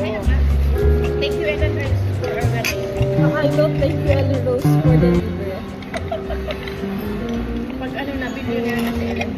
Thank you, Ellen Rose, for our wedding. I don't thank you, Ellen Rose, for the libre. Pag ano na, bibigyan na si Ellen.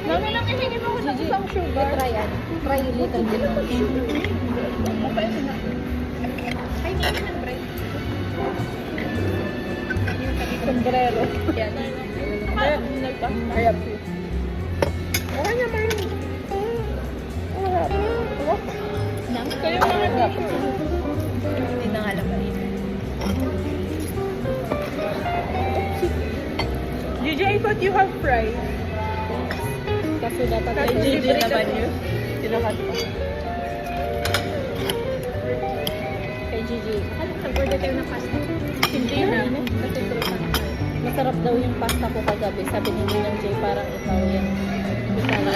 Mami lang, hindi mo ako ng isang sugar. Try yan. Try little bit. Okay na. Ay, hindi naman, Bray. Sombrero. Yan. Harap you. Okay naman. Kayo na Hindi na nga lang kanina. Gigi, I thought you have fries. Kasi dapat Kasi ay libre Gigi naman kasi. yun. Sinukat pa. Kay Gigi. Ano, nag-order kayo ng pasta? Hindi na. Kasi masarap daw yung pasta ko kagabi. Sabi ni Ninang Jay, parang ikaw yan.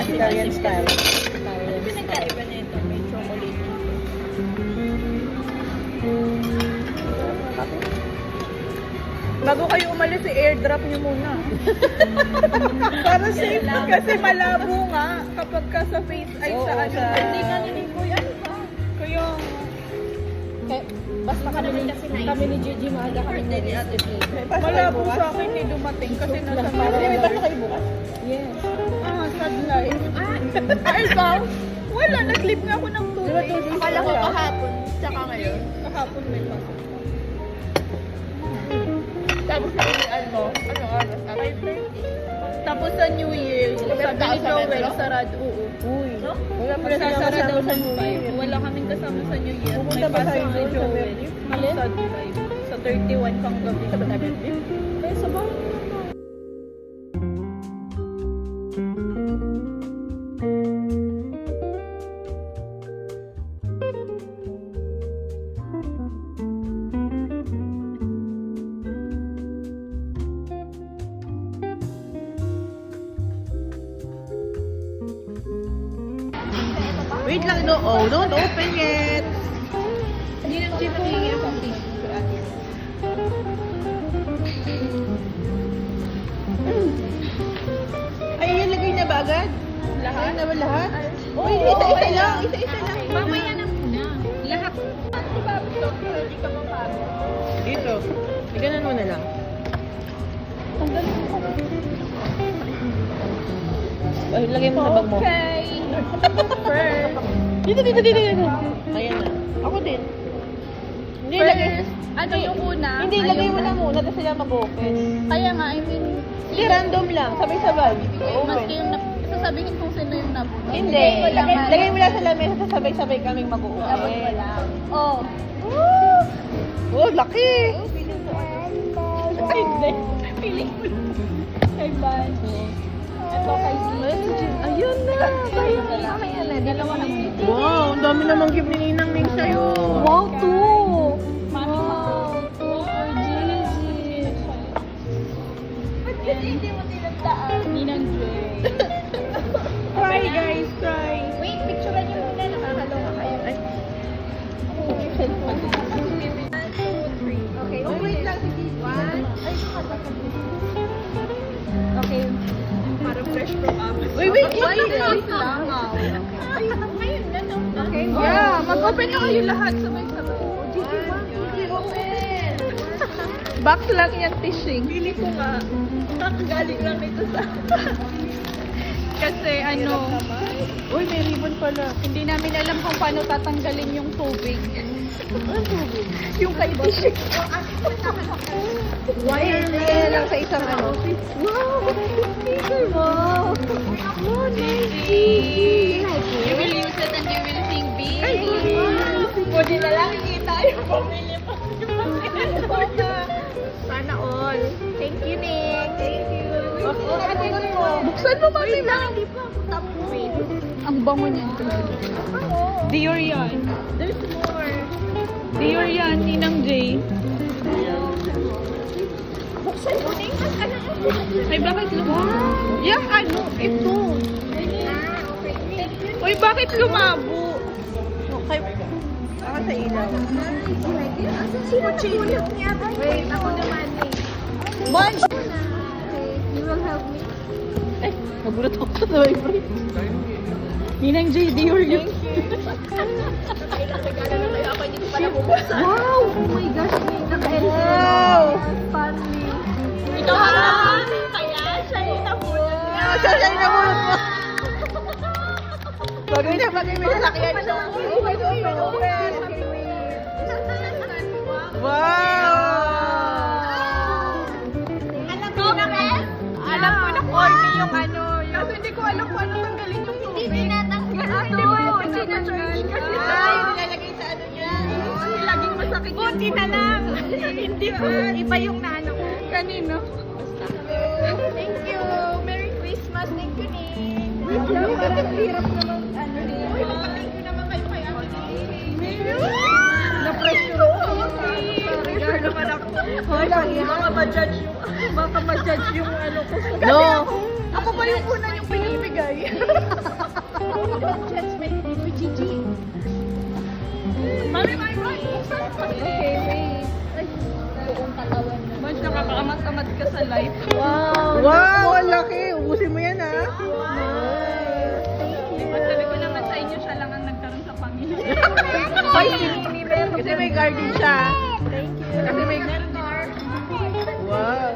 Italian style. Italian style. Pinagkaiba na ito. May chocolate. Bago kayo umalis, i-airdrop nyo muna. Para safe. Kasi malabo nga kapag ka sa face ay Oo, sa ano. sa- Hindi nga niligoy. Ano ba? Kaya, Kaya, basta kami ni Gigi, maaga kami na malabo sa akin hindi dumating kasi nasa May basta kayo bukas? Yes. sad life. Ay, ba? Wala, nag-leave nga ako ng 2 days. Akala ko kahapon. Tsaka ngayon. Kahapon may pasok. Tapos sabihan mo, ano oras? 5:30. Tapos sa New Year, sabi ni Joel, sarado. Oo. Uy. No? Wala pa rin Magsasara daw sa ng New 5. Year. Wala kaming kasama sa New Year. Pupunta May ba pasok tayo si doon sa Joel. Berlin? Alin? Sad life. Sa 31 pang gabi. Sa Berlin? Kaya sa bahay. Wait lang, no. Oh, don't open yet. Hindi lang siya nagiging ang tissue sa atin. Ay, ilagay na ba agad? Lahat? Na ba lahat? Oo, Isa-isa lang. Isa-isa lang. Mamaya na muna. Lahat. Di ba, doctor, hindi ka mapagod. Dito. Ganun mo na lang. Ay, lagay mo sa bag mo. Okay. First. Dito. Ayan na. Ako din. Hindi, First, lagay. ano yung una? Hindi, lagay mo na muna. Tapos sila mag-open. Kaya nga, I mean, Hindi, random lang. Sabay-sabay. mas Open. yung sasabihin kung sino yung nabunod. Hindi. Lagay mo lang sa lamesa. Tapos sabay-sabay kaming mag-open. Nabot ko lang. Oh. Oh, laki. Ay, hindi. Piling ko lang. Kay Ban. Ito kay Gigi. Ayun na. Kaya na, dalawa kay Gigi. Wow, ang dami namang gift ni Ninang Ning sa'yo. Wow, two! Wow. For Gigi. Ba't kasi hindi mo tinagdaan? Ninang Jay. Try guys, try. Wait, picturean niyo muna. Nakakaloka kayo. Ay. Okay, Oh, wait lang. One. Okay. Parang fresh from oven. Wait, Wait, wait lang. lang. Ay, ngayon na no? Okay, Yeah, mag-open na kayo lahat sabay-sabay. Gigi, open. Box lang yan, tishing. Pili ko nga. Galing lang nito sa... Kasi ano, Uy, may ribbon pala. hindi namin alam kung paano tatanggalin yung tubig. Yung kay tishing. Wire lang sa isang ano. Wow! Speaker mo! You will use it and you will sing big. Pwede na lang kita yung pamilya pa. Sana all. Thank you, Nick. Thank you. Buksan mo ba sila? Hindi pa ako tapos. Ang bango niyan. Dior yan. There's more. Dior yan, Ninang J. Buksan mo, Nick. Ay, bakit lumabo? Yung ano, ito. Uy, bakit lumabo? Okay. Ako sa ilaw. Sino nagulak niya? Wait, ako naman eh. Bunch! You will help me? Ay, nagulat ako sa vibrate. Ninang J, Dior yun. Wow! Oh my gosh, may naka-LC. Wow! Funny. Ikaw naman. Kaya siya yung nabulot niya. Siya yung nabulot mo. Bagay na bagay, may sasakyan siya. Wow! Alam ko na, Bes? Alam ko na corny yung ano. Kasi hindi ko alam kung ano tanggalin yung tubig. Hindi tinatanggal. Hindi mo yung tinatanggal. Ay, nilalagay sa ano niya. Kasi laging masakit yung Buti na lang. Hindi ko. Iba yung naano ko. kanino. Thank you. Merry Christmas. Thank you, Nick. Parang hirap naman, ano rin. Uy, thank you naman kayo kay Ate. Na-pressure ako. Pressure naman ako. Hoy, Baka ma-judge yung... baka ma-judge yung ano ko. No! Ako ba yung una yung pinibigay? Gigi. Mami! Okay, wait. Ay, buong katawan na. Bunch, nakakaamad-amad ka sa life. Wow! Wow! Ang laki! Ubusin mo yan, ha? Diba sabi ko naman sa inyo, siya lang ang nagkaroon sa pamilya. Kasi may garden siya. Thank you. Kasi may... Wow.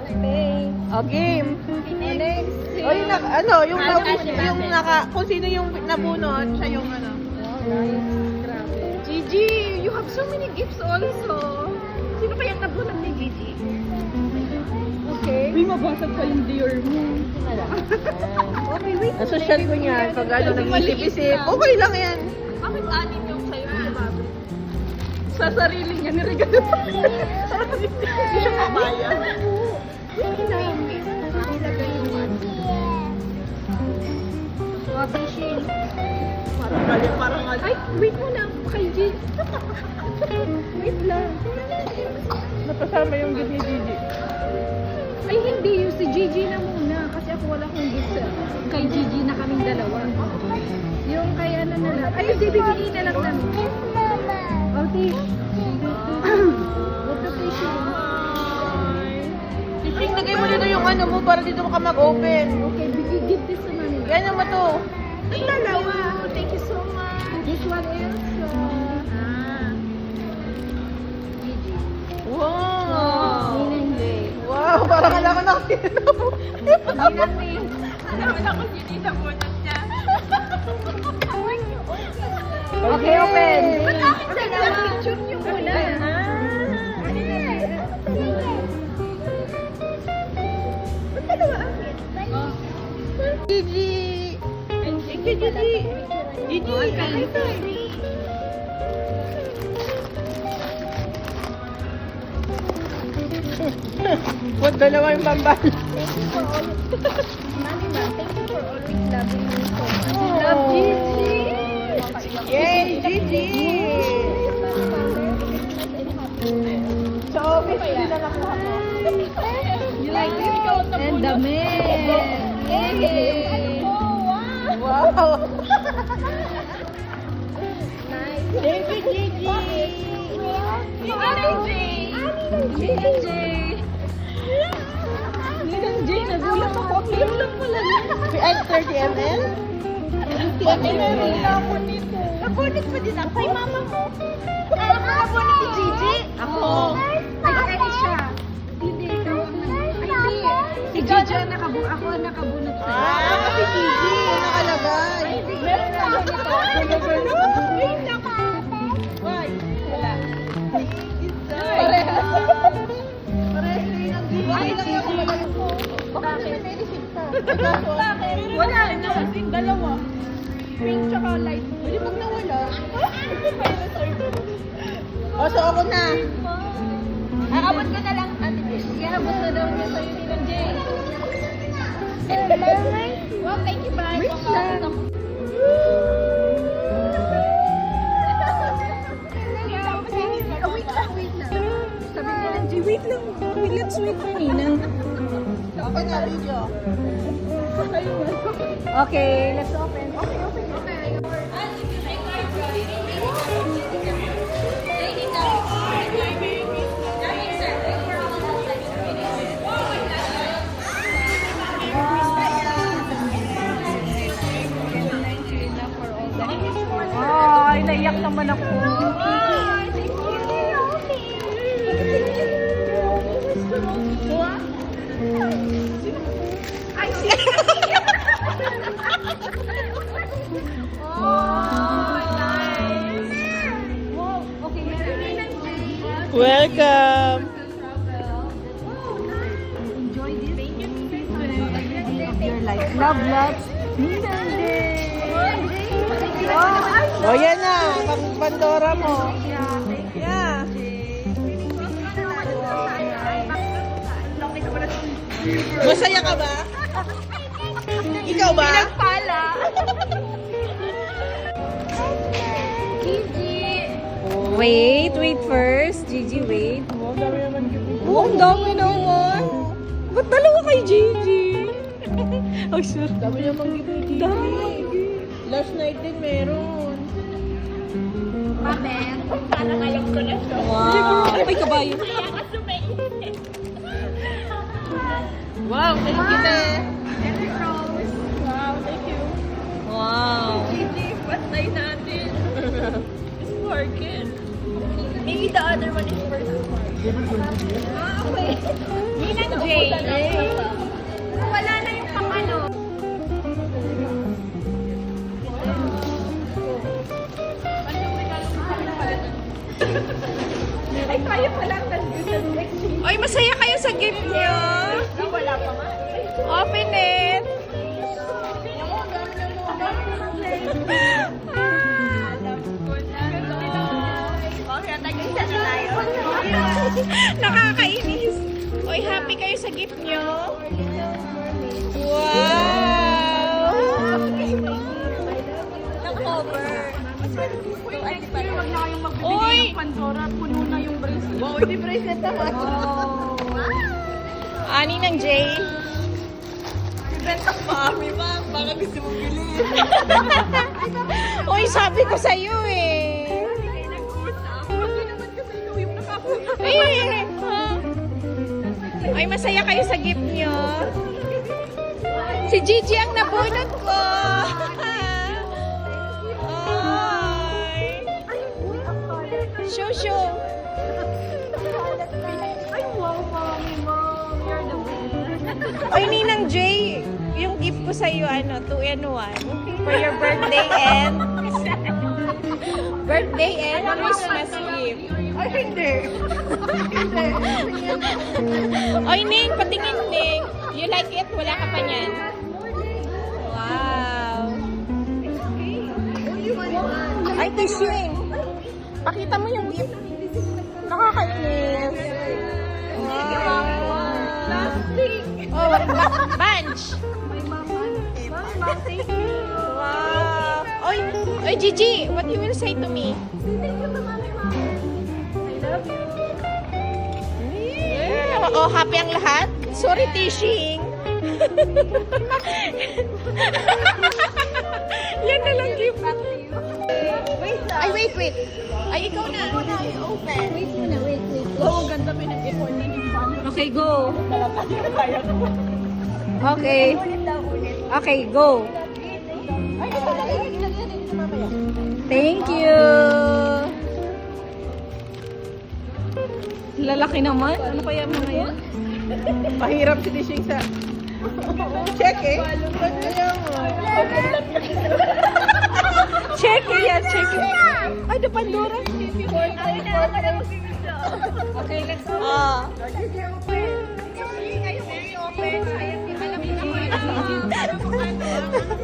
Oh, game. Next. O yung kung sino yung nabunot, siya yung ano. Grabe. Gigi, you have so many gifts also. Sino kaya nabunot ni Gigi? Okay. Uy, mabasag pa yung Dior mo. Okay, wait. Nasosyal ko niyan. Pag ano, nag-isip-isip. Okay lang yan. Bakit anin yung sa'yo? Sa sarili niya, niregalo. Hindi siya mamaya. Parang Ay, wait muna. Kay Gigi. Wait lang. napasama yung gift ni Gigi. Ay, hindi. Yung si Gigi na muna. Kasi ako wala akong gift kay Gigi na kaming dalawa. Yung kay ano na lang. Ay, hindi. Bibigyan na lang namin. Oh, Tish. What the fish? Teaching, lagay mo dito yung ano mo para dito ka mag-open. Okay, give this to Mami. Yan mo to. Ang dalawa. Thank you so much. This one is Gigi. Wow! Ninang Jay. Wow! Parang alam ko nakita mo. Ninang Jay. Alam ko hindi na bunot niya. Okay, open. Picture niyo muna. Gigi! Thank you, Gigi! Gigi! What, dalawa yung bambal? Mami, ma, thank you for always loving me so much. Love Gigi! Yay, Gigi! Sa office, hindi na nakuha mo. You like it? And the man. Yay! Wow! Nice. Thank you, Gigi! Ninang J! Ninang Jay. Ninang J, nagulat ako. Clear lang pala. Ay, 30 ml? 30 ml na ako nito. Nabunit mo din ako. Kay mama mo. Nabunit si Gigi. Ako. Ay, siya. ang ako ang nakabunot sa'yo. Kasi Gigi, yung nakalagay. Meron na ako nito. Wait lang. Why? Wala. Parehas. Parehas na yun ang Gigi. Ay, lang ako malagay ko. Bakit? May receipt ka. Bakit? Wala na. Dalawa. Pink tsaka light. Hindi pag nawala. O, so ako na. Aabot ko na lang, Ate Jess. Iabot na daw niya sa'yo ni Ng Jay. Wow, thank you, bye. Wait lang. Wait lang. Sabi niya lang, Jay, wait lang. Let's wait for Ninang. Ako na, video. Okay, let's open. Ay, naiyak naman ako. Welcome. Enjoy this of your life. Love lots. Ninang Day. O, yan na. Pang Pandora mo. Yeah. Masaya ka ba? Ikaw ba? Pala. Wait first. Gigi, wait. Ang dami naman gift. Oh, ang dami naman. Ba't dalawa kay Gigi? Ay, sure. Dami naman gift ni Gigi. Last night din meron. Amen. Parang alam ko na siya. Wow. Ay, kabayo. Kaya ka sumainit. Wow, thank you, te. Wow, thank you. Wow. Gigi, patay natin. Sparkle. Maybe the other one is for the okay. Ninang Jay. Wala na yung pang ano. Ay, kaya pala ang exchange. Ay, masaya kayo sa gift niyo. Wala pa nga. Open it. Okay, tag-isa na tayo. Nakakainis. Oy, happy kayo sa gift niyo. Wow. Nag-cover. Wag na kayong magbibigay Oy! ng Pandora. Puno na yung bracelet. Wow, hindi bracelet naman. Ani ng Jay. Ibenta pa kami, ma'am. Baka gusto mong bilhin. Oy, sabi ko sa iyo eh. Ay, ay, masaya kayo sa gift niyo. Si Gigi ang nabunot ko. Ay. Shushu. Ay, wow, mommy, mom. You're the best. Ay, Ninang Jay, yung gift ko sa iyo, 2-in-1. For your birthday and Christmas gift. Ay, hindi. Oy, Ning, patingin, Ning. You like it? Wala ka pa niyan. Wow. Ay, tissue. Pakita mo yung gift. Nakakainis. Wow. Plastic. Oh, bunch. Thank you. Wow. Oy, Gigi, what you will say to me? Thank you, mommy, mom. I love you. Yeah. Oh, happy ang lahat? Sorry, Tishing. Yan na lang gift. Wait lang. Ay, wait. Ay, ikaw na. Open. Wait muna, wait. Oo, ang ganda pinag-effort na yung fan. Okay, go. Kaya ko. Okay. Ulit daw, ulit. Okay, go. Ay, ilagyan din sa mamaya. Thank you. Lalaki naman. Ano kaya mga yan? Mahirap si Dishing sa Check eh. Ba't kaya mo? Check eh yan, check eh. Ay, the Pandora. Okay, let's go. Ah.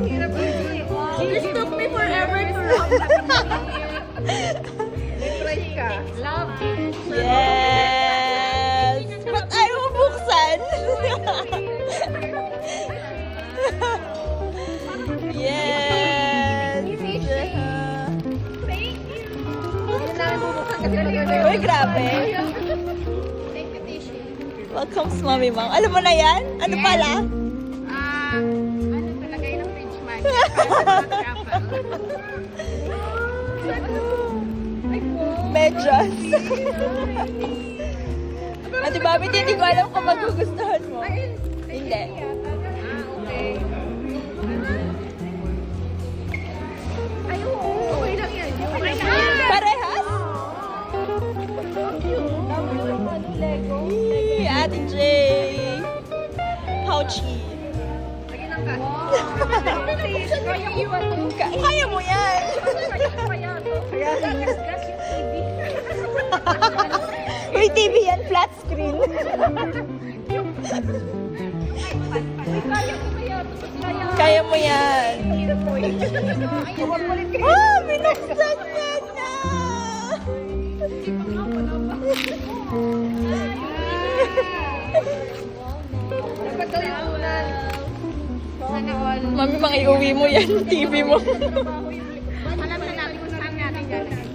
This took me forever to wrap. Try ka. Love. Yes! Ba't ayaw mo buksan? Yes! Uy, grabe. Welcome sa Mami Mang. Alam mo na yan? Ano pala? Ano talagay ng fridge man? Medyas. Ate Bobby, hindi ko alam kung magugustuhan mo. Hindi. Ay, oo. Okay lang yan. Okay lang yan. Parehas? Yee, Ate J. How cheap. Kaya mo yan. Uy, TV yan, flat screen. Kaya mo yan. Oh, binuksan niya na. Dapat daw yung ulan. Sana all. Mami, mga iuwi mo yan, TV mo. Alam na natin kung saan natin gagawin.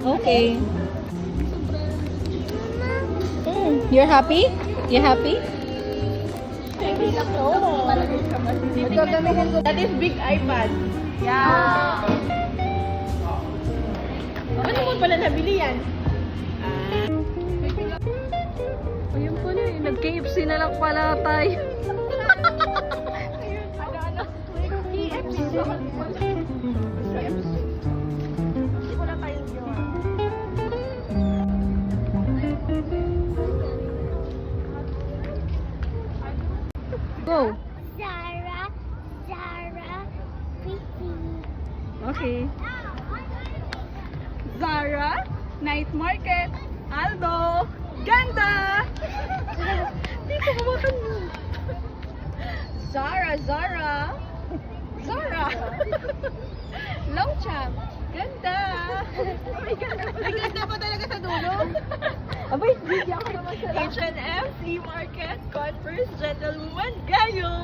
Okay. You're happy? You happy? Ito gamitin ko. That is big iPad. Yeah. Ano mo pala nabili yan? Ayun pala eh. Nag-KFC na lang pala tayo. Go. Zara, pretty. Okay. Zara, Night Market, Aldo, Ganda! Dito, hawakan mo. Zara, Zara, Longchamp, Ganda! Ay, ganda pa talaga sa dulo. Abay, video ako naman sa H&M, Flea Market, Converse, Gentlewoman, Gayo!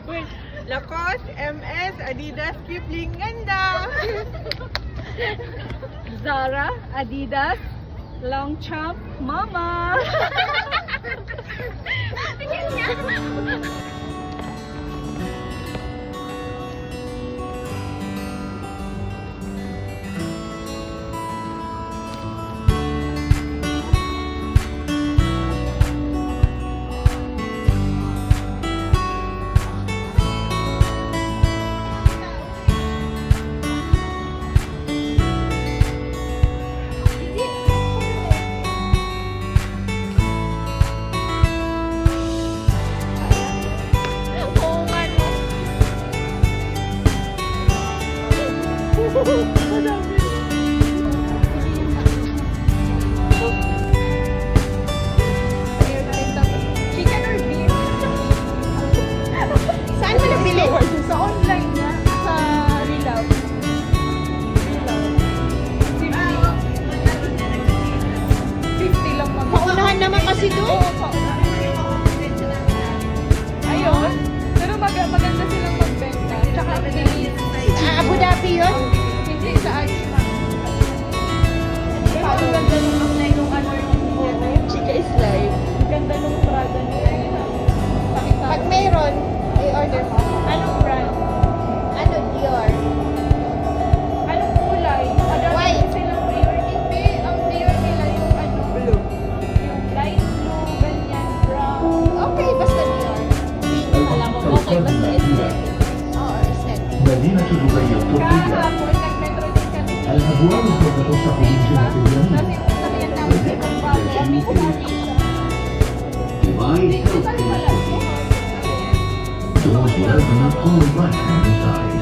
Wait, Lacoste, MS, Adidas, Kipling, ganda! Zara, Adidas, Longchamp, Mama. Chicken or beef? Saan mo nabili? Sa online na, sa Rilaw. 50 lang mag- Paunahan naman kasi doon. Ayun. Pero maganda silang magbenta. Tsaka bilis. Abu Dhabi yun? Hindi sa Asia. buwan ng pagdating sa probinsya natin yan. Sabihan namin sa ibang bago. Divine Health Initiative. Those live on the right hand side.